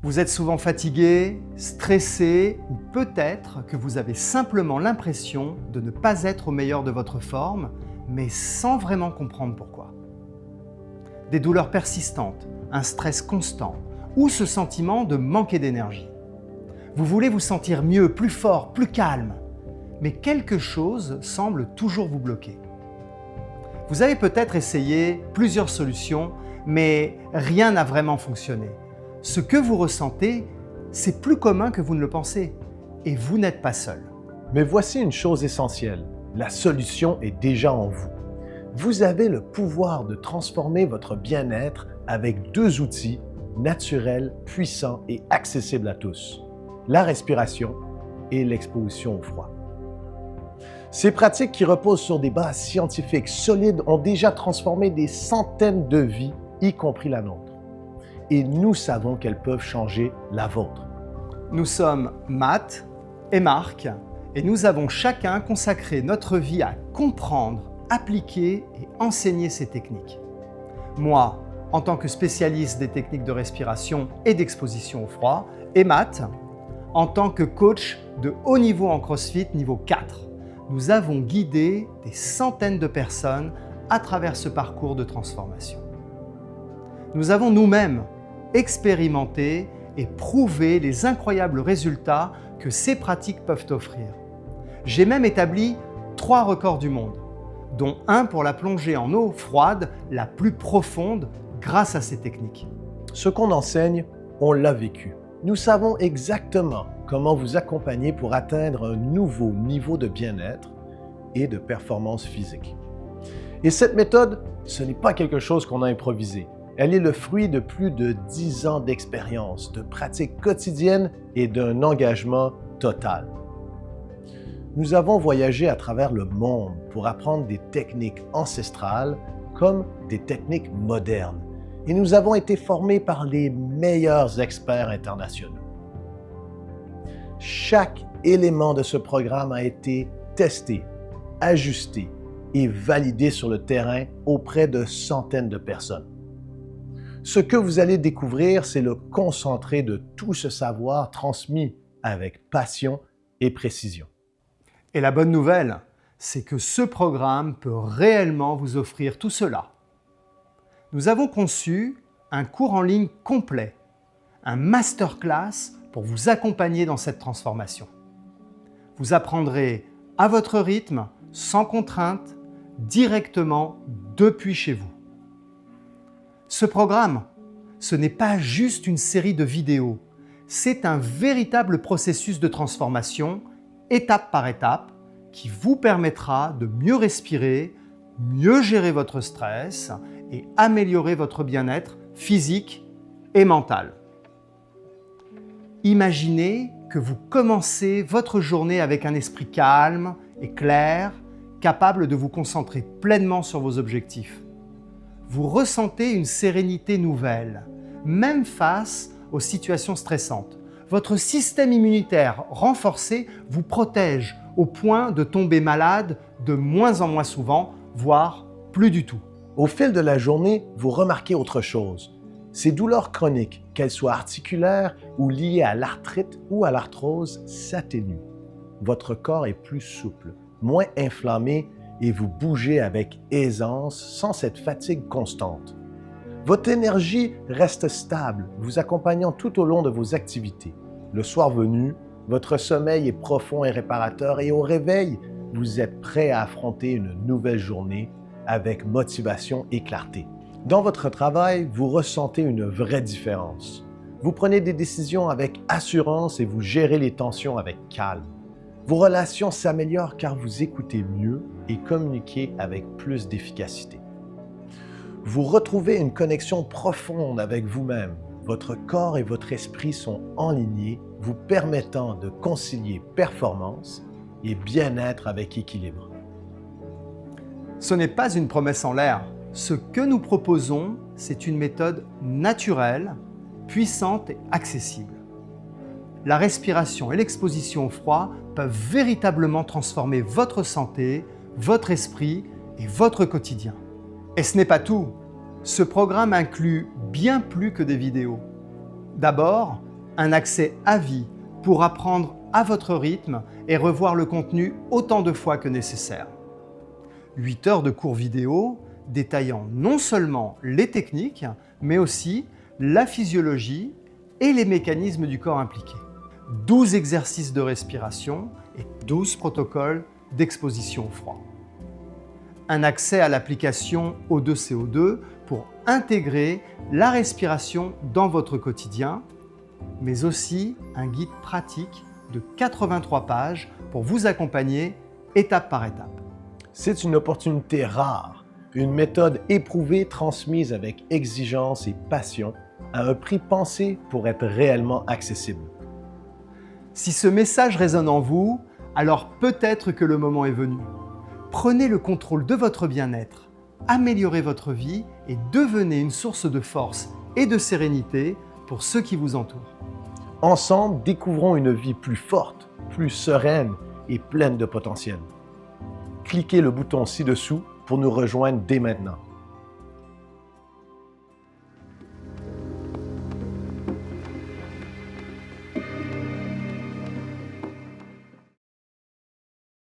Vous êtes souvent fatigué, stressé ou peut-être que vous avez simplement l'impression de ne pas être au meilleur de votre forme, mais sans vraiment comprendre pourquoi. Des douleurs persistantes, un stress constant ou ce sentiment de manquer d'énergie. Vous voulez vous sentir mieux, plus fort, plus calme, mais quelque chose semble toujours vous bloquer. Vous avez peut-être essayé plusieurs solutions, mais rien n'a vraiment fonctionné. Ce que vous ressentez, c'est plus commun que vous ne le pensez, et vous n'êtes pas seul. Mais voici une chose essentielle, la solution est déjà en vous. Vous avez le pouvoir de transformer votre bien-être avec deux outils naturels, puissants et accessibles à tous, la respiration et l'exposition au froid. Ces pratiques qui reposent sur des bases scientifiques solides ont déjà transformé des centaines de vies, y compris la nôtre. Et nous savons qu'elles peuvent changer la vôtre. Nous sommes Matt et Marc, et nous avons chacun consacré notre vie à comprendre, appliquer et enseigner ces techniques. Moi, en tant que spécialiste des techniques de respiration et d'exposition au froid, et Matt, en tant que coach de haut niveau en CrossFit niveau 4. Nous avons guidé des centaines de personnes à travers ce parcours de transformation. Nous avons nous-mêmes expérimenté et prouvé les incroyables résultats que ces pratiques peuvent offrir. J'ai même établi 3 records du monde, dont un pour la plongée en eau froide la plus profonde grâce à ces techniques. Ce qu'on enseigne, on l'a vécu. Nous savons exactement comment vous accompagner pour atteindre un nouveau niveau de bien-être et de performance physique. Et cette méthode, ce n'est pas quelque chose qu'on a improvisé. Elle est le fruit de plus de 10 ans d'expérience, de pratiques quotidiennes et d'un engagement total. Nous avons voyagé à travers le monde pour apprendre des techniques ancestrales comme des techniques modernes. Et nous avons été formés par les meilleurs experts internationaux. Chaque élément de ce programme a été testé, ajusté et validé sur le terrain auprès de centaines de personnes. Ce que vous allez découvrir, c'est le concentré de tout ce savoir transmis avec passion et précision. Et la bonne nouvelle, c'est que ce programme peut réellement vous offrir tout cela. Nous avons conçu un cours en ligne complet, un masterclass pour vous accompagner dans cette transformation. Vous apprendrez à votre rythme, sans contrainte, directement depuis chez vous. Ce programme, ce n'est pas juste une série de vidéos, c'est un véritable processus de transformation, étape par étape, qui vous permettra de mieux respirer, mieux gérer votre stress et améliorer votre bien-être physique et mental. Imaginez que vous commencez votre journée avec un esprit calme et clair, capable de vous concentrer pleinement sur vos objectifs. Vous ressentez une sérénité nouvelle, même face aux situations stressantes. Votre système immunitaire renforcé vous protège au point de tomber malade de moins en moins souvent, voire plus du tout. Au fil de la journée, vous remarquez autre chose. Ces douleurs chroniques, qu'elles soient articulaires ou liées à l'arthrite ou à l'arthrose, s'atténuent. Votre corps est plus souple, moins inflammé et vous bougez avec aisance sans cette fatigue constante. Votre énergie reste stable, vous accompagnant tout au long de vos activités. Le soir venu, votre sommeil est profond et réparateur et au réveil, vous êtes prêt à affronter une nouvelle journée avec motivation et clarté. Dans votre travail, vous ressentez une vraie différence. Vous prenez des décisions avec assurance et vous gérez les tensions avec calme. Vos relations s'améliorent car vous écoutez mieux et communiquez avec plus d'efficacité. Vous retrouvez une connexion profonde avec vous-même. Votre corps et votre esprit sont enlignés, vous permettant de concilier performance et bien-être avec équilibre. Ce n'est pas une promesse en l'air. Ce que nous proposons, c'est une méthode naturelle, puissante et accessible. La respiration et l'exposition au froid peuvent véritablement transformer votre santé, votre esprit et votre quotidien. Et ce n'est pas tout. Ce programme inclut bien plus que des vidéos. D'abord, Un accès à vie pour apprendre à votre rythme et revoir le contenu autant de fois que nécessaire. 8 heures de cours vidéo détaillant non seulement les techniques, mais aussi la physiologie et les mécanismes du corps impliqués. 12 exercices de respiration et 12 protocoles d'exposition au froid. Un accès à l'application O2CO2 pour intégrer la respiration dans votre quotidien, mais aussi un guide pratique de 83 pages pour vous accompagner étape par étape. C'est une opportunité rare, une méthode éprouvée transmise avec exigence et passion à un prix pensé pour être réellement accessible. Si ce message résonne en vous, alors peut-être que le moment est venu. Prenez le contrôle de votre bien-être, améliorez votre vie et devenez une source de force et de sérénité pour ceux qui vous entourent. Ensemble, découvrons une vie plus forte, plus sereine et pleine de potentiel. Cliquez le bouton ci-dessous pour nous rejoindre dès maintenant.